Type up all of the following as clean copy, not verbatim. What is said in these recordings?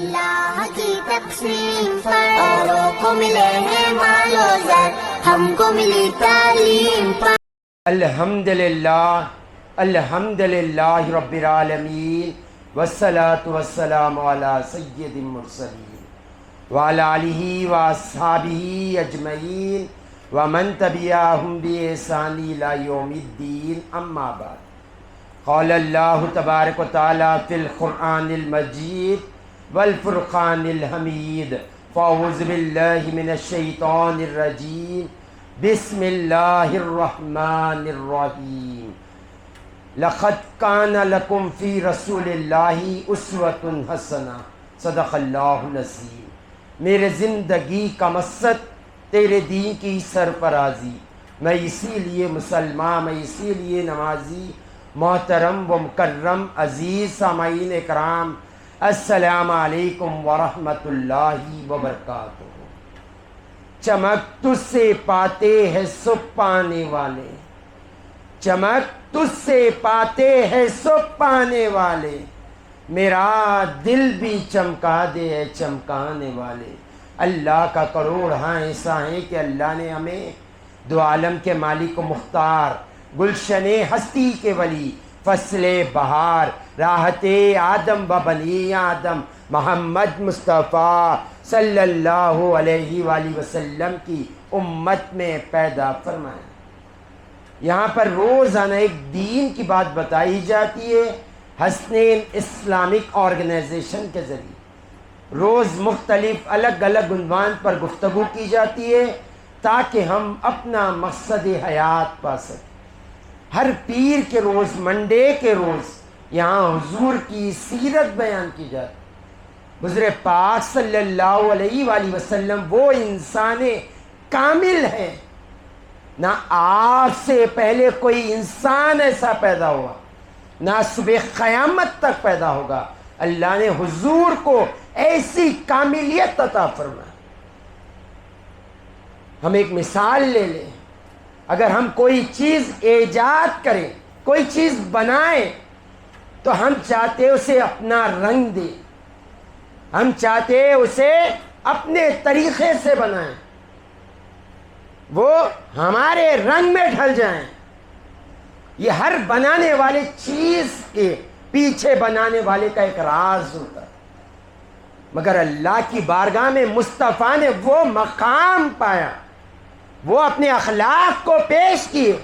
اللہ کی تقسیم پر اوروں کو ملے ہیں مال و زر، ہم کو ملی تعلیم پر۔ الحمدللہ الحمدللہ رب العالمین والصلاة والسلام علی سید المرسلین وعلی آلہ واصحابہ اجمعین ومن تبعہم بإحسان الی یوم الدین، اما بعد۔ قال اللہ تبارک و تعالی فی القرآن المجید والفرقان الحمید، فاعوذ باللہ من الشیطان الرجیم، بسم اللہ الرحمن الرحیم۔ لقد کان لکم فی رسول اللہ اسوۃ حسنہ، صدق اللہ العظیم۔ میرے زندگی کا مقصد تیرے دین کی سرفرازی، میں اسی لیے مسلمان، میں اسی لیے نمازی۔ محترم و مکرم عزیز سامعین کرام، السلام علیکم ورحمۃ اللہ وبرکاتہ۔ چمک تجھ سے پاتے ہیں سب پانے والے، چمک تجھ سے پاتے ہیں سب پانے والے، میرا دل بھی چمکا دے ہے چمکانے والے۔ اللہ کا کروڑ ہاں ایسا ہے کہ اللہ نے ہمیں دو عالم کے مالک و مختار، گلشن ہستی کے ولی، فصل بہار، راحت آدم و بنی آدم، محمد مصطفیٰ صلی اللہ علیہ وآلہ وسلم کی امت میں پیدا فرمایا۔ یہاں پر روزانہ ایک دین کی بات بتائی جاتی ہے حسنین اسلامک آرگنائزیشن کے ذریعے۔ روز مختلف الگ الگ عنوان پر گفتگو کی جاتی ہے تاکہ ہم اپنا مقصد حیات پا سکیں۔ ہر پیر کے روز، منڈے کے روز یہاں حضور کی سیرت بیان کی جاتی۔ حضور پاک صلی اللہ علیہ وآلہ وسلم وہ انسان کامل ہے، نہ آپ سے پہلے کوئی انسان ایسا پیدا ہوا، نہ صبح قیامت تک پیدا ہوگا۔ اللہ نے حضور کو ایسی کاملیت عطا فرمائی۔ ہم ایک مثال لے لیں، اگر ہم کوئی چیز ایجاد کریں، کوئی چیز بنائیں، تو ہم چاہتے اسے اپنا رنگ دیں، ہم چاہتے اسے اپنے طریقے سے بنائیں، وہ ہمارے رنگ میں ڈھل جائیں۔ یہ ہر بنانے والے چیز کے پیچھے بنانے والے کا ایک راز ہوتا ہے، مگر اللہ کی بارگاہ میں مصطفیٰ نے وہ مقام پایا، وہ اپنے اخلاق کو پیش کیے۔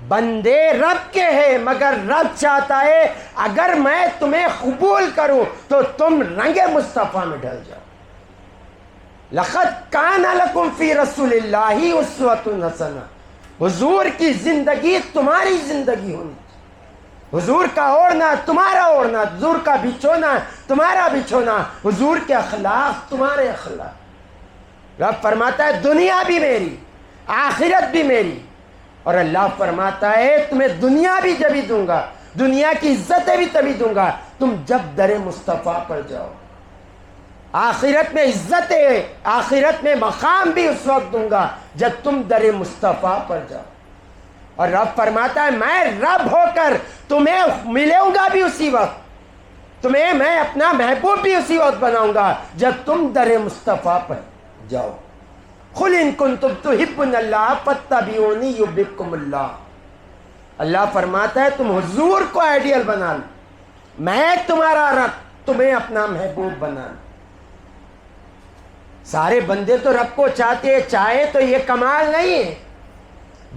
بندے رب کے ہیں، مگر رب چاہتا ہے اگر میں تمہیں قبول کروں تو تم رنگ مصطفیٰ میں ڈھل جاؤ۔ لقد کان لکم فی رسول اللہ اسوۃ حسنہ، حضور کی زندگی تمہاری زندگی ہونی چاہیے، حضور کا اوڑھنا تمہارا اوڑھنا، حضور کا بچھونا تمہارا بچھونا، حضور کے اخلاق تمہارے اخلاق۔ رب فرماتا ہے دنیا بھی میری، آخرت بھی میری، اور اللہ فرماتا ہے تمہیں دنیا بھی جبھی دوں گا، دنیا کی عزتیں بھی تبھی دوں گا تم جب در مصطفیٰ پر جاؤ۔ آخرت میں عزتیں، آخرت میں مقام بھی اس وقت دوں گا جب تم در مصطفیٰ پر جاؤ۔ اور رب فرماتا ہے میں رب ہو کر تمہیں ملوں گا بھی اسی وقت، تمہیں میں اپنا محبوب بھی اسی وقت بناؤں گا جب تم در مصطفیٰ پر جاؤ۔ قل ان کنتم تحبون اللہ فاتبعونی یحببکم اللہ۔ اللہ فرماتا ہے تم حضور کو آئیڈیل بنا لو، میں تمہارا رب، تمہیں اپنا محبوب بنا لو۔ سارے بندے تو رب کو چاہتے ہیں، چاہے تو یہ کمال نہیں ہے،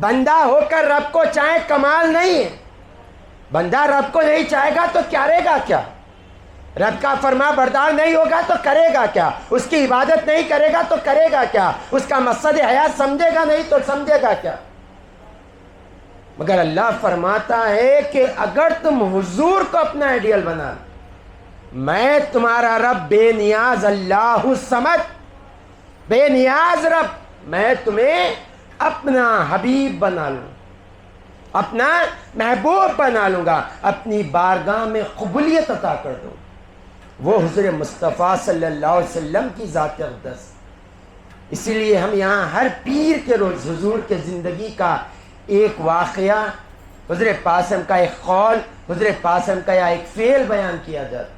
بندہ ہو کر رب کو چاہے کمال نہیں ہے۔ بندہ رب کو نہیں چاہے گا تو کرے گا کیا؟ رب کا فرما بردار نہیں ہوگا تو کرے گا کیا؟ اس کی عبادت نہیں کرے گا تو کرے گا کیا؟ اس کا مقصد حیات سمجھے گا نہیں تو سمجھے گا کیا؟ مگر اللہ فرماتا ہے کہ اگر تم حضور کو اپنا آئیڈیل بنا لو، میں تمہارا رب بے نیاز اللہ الصمد، بے نیاز رب، میں تمہیں اپنا حبیب بنا لوں، اپنا محبوب بنا لوں گا، اپنی بارگاہ میں قبولیت عطا کر دوں۔ وہ حضور مصطفیٰ صلی اللہ علیہ وسلم کی ذات اقدس۔ اسی لیے ہم یہاں ہر پیر کے روز حضور کے زندگی کا ایک واقعہ، حضور پاسم کا ایک قول، حضور پاسم کا یا ایک فعل بیان کیا جاتا۔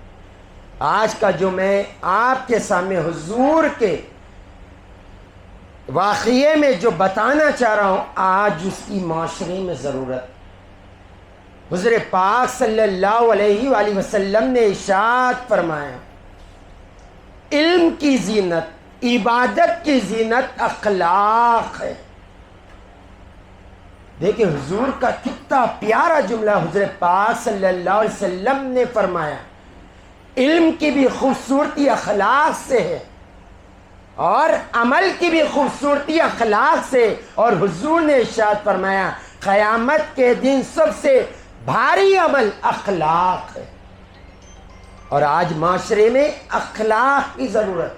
آج کا جو میں آپ کے سامنے حضور کے واقعے میں جو بتانا چاہ رہا ہوں، آج اس کی معاشرے میں ضرورت۔ حضور پاک صلی اللہ علیہ وآلہ وسلم نے ارشاد فرمایا، علم کی زینت، عبادت کی زینت اخلاق ہے۔ دیکھیں حضور کا کتنا پیارا جملہ حضور پاک صلی اللہ علیہ وسلم نے فرمایا، علم کی بھی خوبصورتی اخلاق سے ہے اور عمل کی بھی خوبصورتی اخلاق سے، اور حضور نے ارشاد فرمایا قیامت کے دن سب سے بھاری عمل اخلاق ہے۔ اور آج معاشرے میں اخلاق کی ضرورت،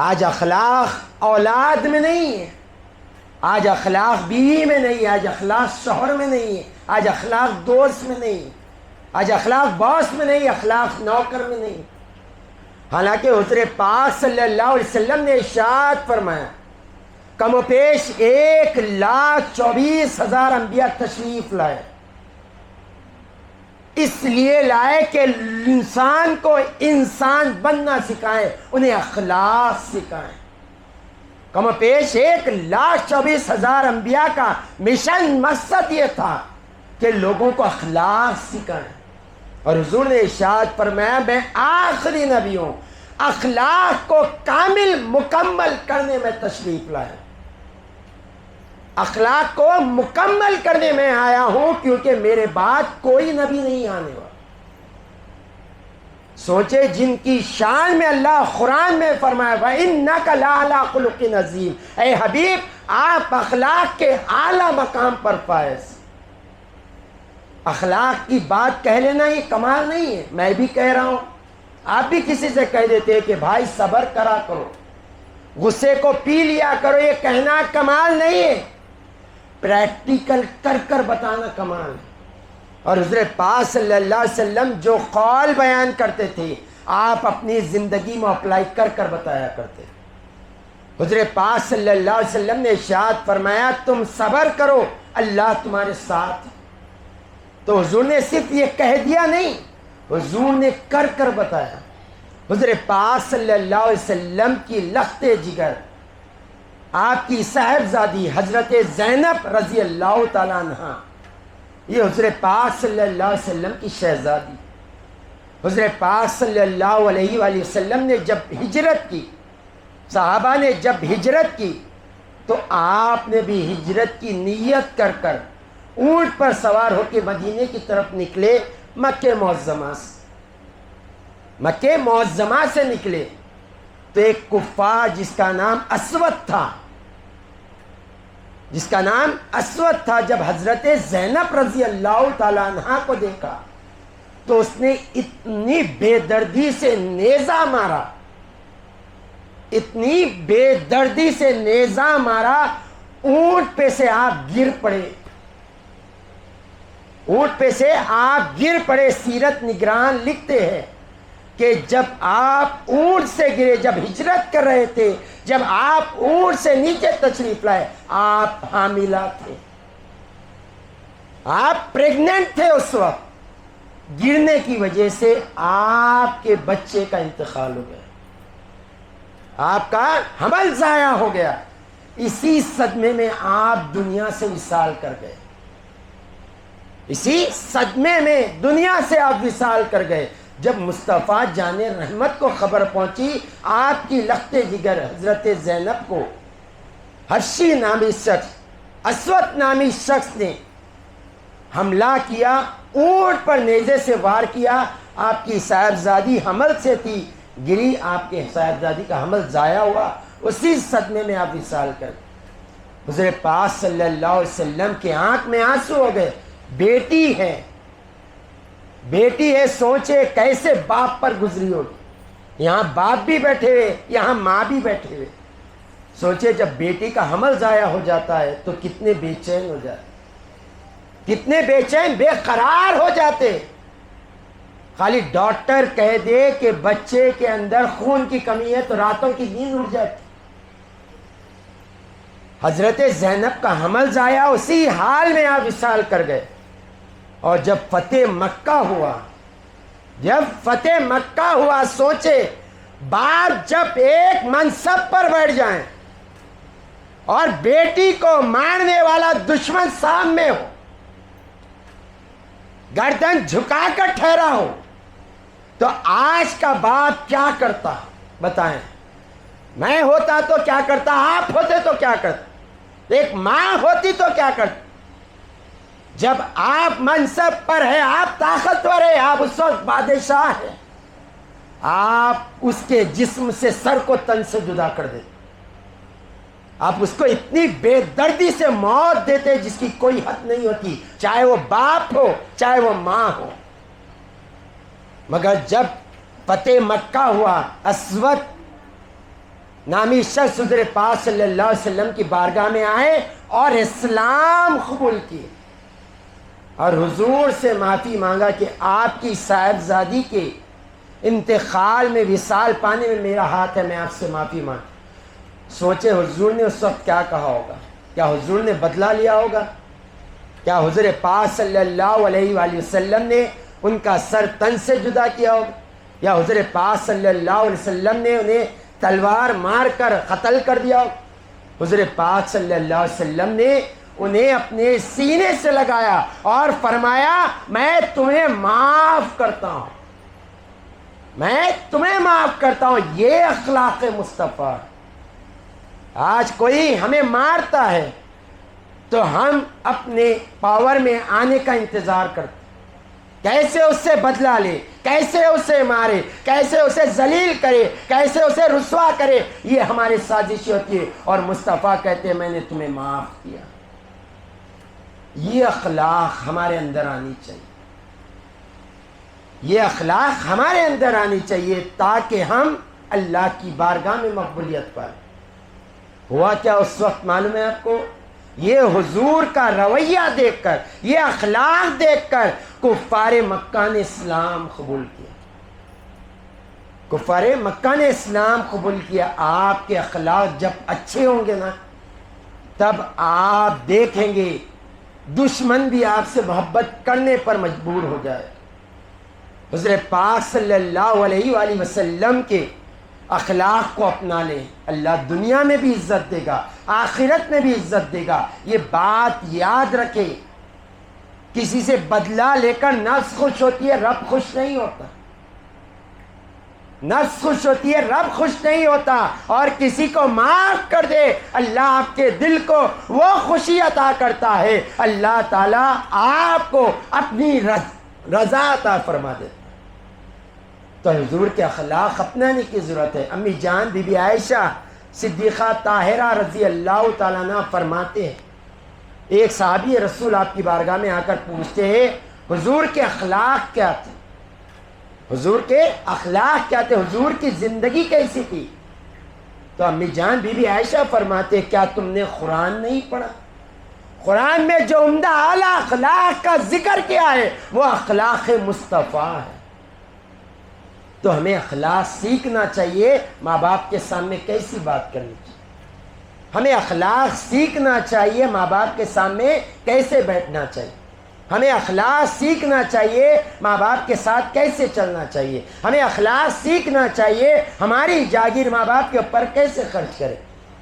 آج اخلاق اولاد میں نہیں ہے، آج اخلاق بیوی میں نہیں ہے، آج اخلاق شوہر میں نہیں ہے، آج اخلاق دوست میں نہیں ہے، آج اخلاق باس میں نہیں، اخلاق نوکر میں نہیں۔ حالانکہ حضور پاک صلی اللہ علیہ وسلم نے ارشاد فرمایا، کم و پیش 1,24,000 انبیاء تشریف لائے، اس لیے لائے کہ انسان کو انسان بننا سکھائیں، انہیں اخلاق سکھائیں۔ کم و پیش 1,24,000 انبیاء کا مشن مقصد یہ تھا کہ لوگوں کو اخلاق سکھائیں، اور حضور نے ارشاد فرمایا میں آخری نبی ہوں، اخلاق کو کامل مکمل کرنے میں تشریف لائے، اخلاق کو مکمل کرنے میں آیا ہوں، کیونکہ میرے بعد کوئی نبی نہیں آنے والا۔ سوچے جن کی شان میں اللہ قرآن میں فرمایا وَإِنَّكَ لَعَلَىٰ خُلُقٍ عَظِيمٍ، اے حبیب آپ اخلاق کے اعلیٰ مقام پر فائز۔ اخلاق کی بات کہہ لینا یہ کمال نہیں ہے، میں بھی کہہ رہا ہوں، آپ بھی کسی سے کہہ دیتے ہیں کہ بھائی صبر کرا کرو، غصے کو پی لیا کرو، یہ کہنا کمال نہیں ہے، پریکٹیکل کر کر بتانا کمال ہے۔ اور حضور پاک صلی اللہ علیہ وسلم جو قول بیان کرتے تھے آپ اپنی زندگی میں اپلائی کر کر بتایا کرتے۔ حضور پاک صلی اللہ علیہ وسلم نے ارشاد فرمایا تم صبر کرو اللہ تمہارے ساتھ۔ تو حضور نے صرف یہ کہہ دیا نہیں، حضور نے کر کر بتایا۔ حضور پاک صلی اللہ علیہ وسلم کی لخت جگر، آپ کی صاحبزادی حضرت زینب رضی اللہ تعالیٰ عنہ، یہ حضور پاک صلی اللہ علیہ وسلم کی شہزادی۔ حضور پاک صلی اللہ علیہ وآلہ وسلم نے جب ہجرت کی، صحابہ نے جب ہجرت کی، تو آپ نے بھی ہجرت کی نیت کر کر اونٹ پر سوار ہو کے مدینے کی طرف نکلے، مکہ معظمہ سے، مکہ معظمہ سے نکلے تو ایک کفار جس کا نام اسود تھا، جس کا نام اسود تھا، جب حضرت زینب رضی اللہ تعالیٰ عنہ کو دیکھا تو اس نے اتنی بے دردی سے نیزہ مارا، اتنی بے دردی سے نیزہ مارا، اونٹ پہ سے آپ گر پڑے، اونٹ پہ سے آپ گر پڑے۔ سیرت نگران لکھتے ہیں کہ جب آپ اونٹ سے گرے، جب ہجرت کر رہے تھے، جب آپ اونٹ سے نیچے تشریف لائے، آپ حاملہ تھے، آپ پریگننٹ تھے، اس وقت گرنے کی وجہ سے آپ کے بچے کا انتقال ہو گیا، آپ کا حمل ضائع ہو گیا۔ اسی صدمے میں آپ دنیا سے وصال کر گئے، اسی صدمے میں دنیا سے آپ وصال کر گئے۔ جب مصطفیٰ جان رحمت کو خبر پہنچی آپ کی لخت جگر حضرت زینب کو، حبشی نامی شخص، اسود نامی شخص نے حملہ کیا، اونٹ پر نیزے سے وار کیا، آپ کی صاحبزادی حمل سے تھی، گری، آپ کے صاحبزادی کا حمل ضائع ہوا، اسی صدمے میں آپ وصال کر گئے۔ حضور پاک صلی اللہ علیہ وسلم کے آنکھ میں آنسو ہو گئے، بیٹی ہے، بیٹی ہے، سوچے کیسے باپ پر گزری ہوگی، یہاں باپ بھی بیٹھے ہوئے، یہاں ماں بھی بیٹھے ہوئے، سوچے جب بیٹی کا حمل ضائع ہو جاتا ہے تو کتنے بے چین ہو جاتے، کتنے بے چین بے قرار ہو جاتے۔ خالی ڈاکٹر کہہ دے کہ بچے کے اندر خون کی کمی ہے تو راتوں کی نیند اڑ جاتی۔ حضرت زینب کا حمل ضائع، اسی حال میں آپ وصال کر گئے۔ اور جب فتح مکہ ہوا، جب فتح مکہ ہوا، سوچے باپ جب ایک منصب پر بیٹھ جائیں اور بیٹی کو مارنے والا دشمن سامنے ہو، گردن جھکا کر ٹھہرا ہو، تو آج کا باپ کیا کرتا؟ بتائیں، میں ہوتا تو کیا کرتا؟ آپ ہوتے تو کیا کرتا؟ ایک ماں ہوتی تو کیا کرتی؟ جب آپ منصب پر ہے، آپ طاقتور ہے، آپ اس وقت بادشاہ ہیں، آپ اس کے جسم سے سر کو تن سے جدا کر دیتے، آپ اس کو اتنی بے دردی سے موت دیتے جس کی کوئی حد نہیں ہوتی، چاہے وہ باپ ہو چاہے وہ ماں ہو۔ مگر جب فتح مکہ ہوا، اسود نامی شخص حضور پاک صلی اللہ علیہ وسلم کی بارگاہ میں آئے اور اسلام قبول کیے، اور حضور سے معافی مانگا کہ آپ کی صاحبزادی کے انتقال میں، وصال پانے میں میرا ہاتھ ہے، میں آپ سے معافی مانگتا۔ سوچے حضور نے اس وقت کیا کہا ہوگا؟ کیا حضور نے بدلہ لیا ہوگا؟ کیا حضور پاک صلی اللہ علیہ وآلہ وسلم نے ان کا سر تن سے جدا کیا ہوگا؟ یا حضور پاک صلی اللہ علیہ وسلم نے انہیں تلوار مار کر قتل کر دیا ہوگا؟ حضور پاک صلی اللہ علیہ وسلم نے انہیں اپنے سینے سے لگایا اور فرمایا میں تمہیں معاف کرتا ہوں، میں تمہیں معاف کرتا ہوں۔ یہ اخلاق مصطفیٰ۔ آج کوئی ہمیں مارتا ہے تو ہم اپنے پاور میں آنے کا انتظار کرتے، کیسے اس سے بدلہ لے، کیسے اسے مارے، کیسے اسے ذلیل کرے، کیسے اسے رسوا کرے، یہ ہماری سازش ہوتی ہے۔ اور مصطفیٰ کہتے ہیں میں نے تمہیں معاف کیا۔ یہ اخلاق ہمارے اندر آنی چاہیے، یہ اخلاق ہمارے اندر آنی چاہیے تاکہ ہم اللہ کی بارگاہ میں مقبولیت پائیں۔ ہوا کیا اس وقت معلوم ہے آپ کو؟ یہ حضور کا رویہ دیکھ کر، یہ اخلاق دیکھ کر کفار مکہ نے اسلام قبول کیا، کفار مکہ نے اسلام قبول کیا۔ آپ کے اخلاق جب اچھے ہوں گے نا، تب آپ دیکھیں گے دشمن بھی آپ سے محبت کرنے پر مجبور ہو جائے۔ حضور پاک صلی اللہ علیہ وآلہ وسلم کے اخلاق کو اپنا لیں، اللہ دنیا میں بھی عزت دے گا، آخرت میں بھی عزت دے گا۔ یہ بات یاد رکھے، کسی سے بدلہ لے کر نفس خوش ہوتی ہے، رب خوش نہیں ہوتا۔ نفس خوش ہوتی ہے، رب خوش نہیں ہوتا۔ اور کسی کو معاف کر دے، اللہ آپ کے دل کو وہ خوشی عطا کرتا ہے، اللہ تعالیٰ آپ کو اپنی رضا عطا فرما دیتا۔ تو حضور کے اخلاق اپنانے کی ضرورت ہے۔ امی جان بی بی عائشہ صدیقہ طاہرہ رضی اللہ تعالیٰ عنہ فرماتے ہیں، ایک صحابی رسول آپ کی بارگاہ میں آ کر پوچھتے ہیں حضور کے اخلاق کیا تھے؟ حضور کے اخلاق کیا تھے؟ حضور کی زندگی کیسی تھی؟ تو امی جان بی بی عائشہ فرماتے کیا تم نے قرآن نہیں پڑھا؟ قرآن میں جو عمدہ اعلیٰ اخلاق کا ذکر کیا ہے وہ اخلاق مصطفیٰ ہے۔ تو ہمیں اخلاق سیکھنا چاہیے، ماں باپ کے سامنے کیسی بات کرنی چاہیے، ہمیں اخلاق سیکھنا چاہیے، ماں باپ کے سامنے کیسے بیٹھنا چاہیے، ہمیں اخلاق سیکھنا چاہیے، ماں باپ کے ساتھ کیسے چلنا چاہیے، ہمیں اخلاق سیکھنا چاہیے، ہماری جاگیر ماں باپ کے اوپر کیسے خرچ کرے،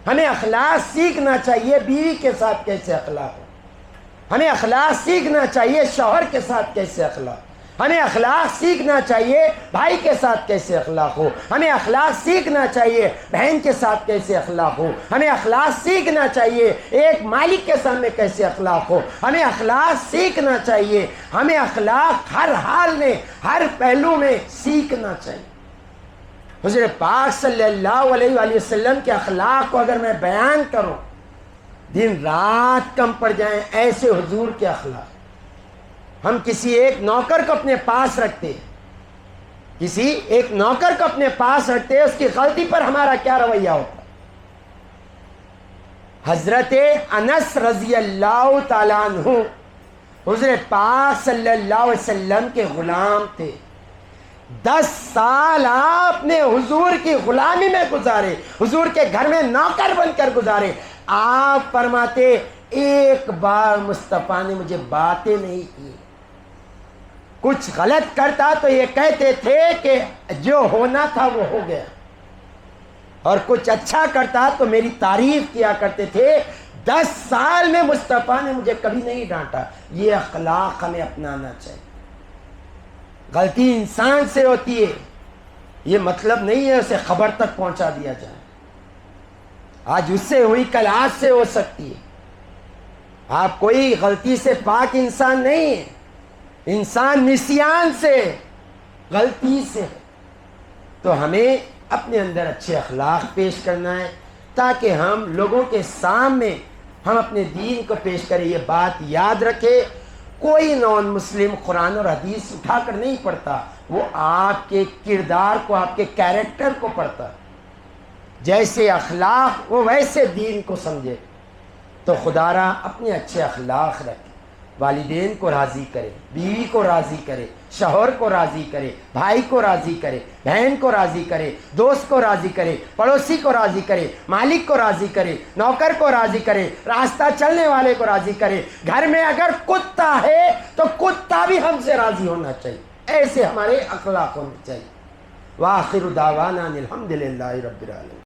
ہمیں اخلاق سیکھنا چاہیے بیوی کے ساتھ کیسے اخلاق ہو، ہمیں اخلاق سیکھنا چاہیے شوہر کے ساتھ کیسے اخلاق، ہمیں اخلاق سیکھنا چاہیے بھائی کے ساتھ کیسے اخلاق ہو، ہمیں اخلاق سیکھنا چاہیے بہن کے ساتھ کیسے اخلاق ہو، ہمیں اخلاق سیکھنا چاہیے ایک مالک کے سامنے کیسے اخلاق ہو، ہمیں اخلاق سیکھنا چاہیے، ہمیں اخلاق ہر حال میں ہر پہلو میں سیکھنا چاہیے۔ حضور پاک صلی اللہ علیہ وآلہ وسلم کے اخلاق کو اگر میں بیان کروں دن رات کم پڑ جائیں، ایسے حضور کے اخلاق۔ ہم کسی ایک نوکر کو اپنے پاس رکھتے ہیں، کسی ایک نوکر کو اپنے پاس رکھتے ہیں، اس کی غلطی پر ہمارا کیا رویہ ہوتا ہے؟ حضرت انس رضی اللہ تعالیٰ عنہ حضور پاک صلی اللہ علیہ وسلم کے غلام تھے، 10 سال آپ نے حضور کی غلامی میں گزارے، حضور کے گھر میں نوکر بن کر گزارے۔ آپ فرماتے ایک بار مصطفیٰ نے مجھے باتیں نہیں کی، کچھ غلط کرتا تو یہ کہتے تھے کہ جو ہونا تھا وہ ہو گیا، اور کچھ اچھا کرتا تو میری تعریف کیا کرتے تھے۔ 10 سال میں مصطفیٰ نے مجھے کبھی نہیں ڈانٹا۔ یہ اخلاق ہمیں اپنانا چاہیے۔ غلطی انسان سے ہوتی ہے، یہ مطلب نہیں ہے اسے خبر تک پہنچا دیا جائے۔ آج اس سے ہوئی کل آج سے ہو سکتی ہے۔ آپ کوئی غلطی سے پاک انسان نہیں ہے، انسان نسیان سے، غلطی سے۔ تو ہمیں اپنے اندر اچھے اخلاق پیش کرنا ہے تاکہ ہم لوگوں کے سامنے ہم اپنے دین کو پیش کریں۔ یہ بات یاد رکھے، کوئی نان مسلم قرآن اور حدیث اٹھا کر نہیں پڑھتا، وہ آپ کے کردار کو، آپ کے کیریکٹر کو پڑھتا۔ جیسے اخلاق وہ ویسے دین کو سمجھے۔ تو خدا را اپنے اچھے اخلاق رکھے، والدین کو راضی کرے، بیوی کو راضی کرے، شوہر کو راضی کرے، بھائی کو راضی کرے، بہن کو راضی کرے، دوست کو راضی کرے، پڑوسی کو راضی کرے، مالک کو راضی کرے، نوکر کو راضی کرے، راستہ چلنے والے کو راضی کرے۔ گھر میں اگر کتا ہے تو کتا بھی ہم سے راضی ہونا چاہیے، ایسے ہمارے اخلاق ہونے چاہیے۔ وآخر دعوانا الحمدللہ رب العالمین۔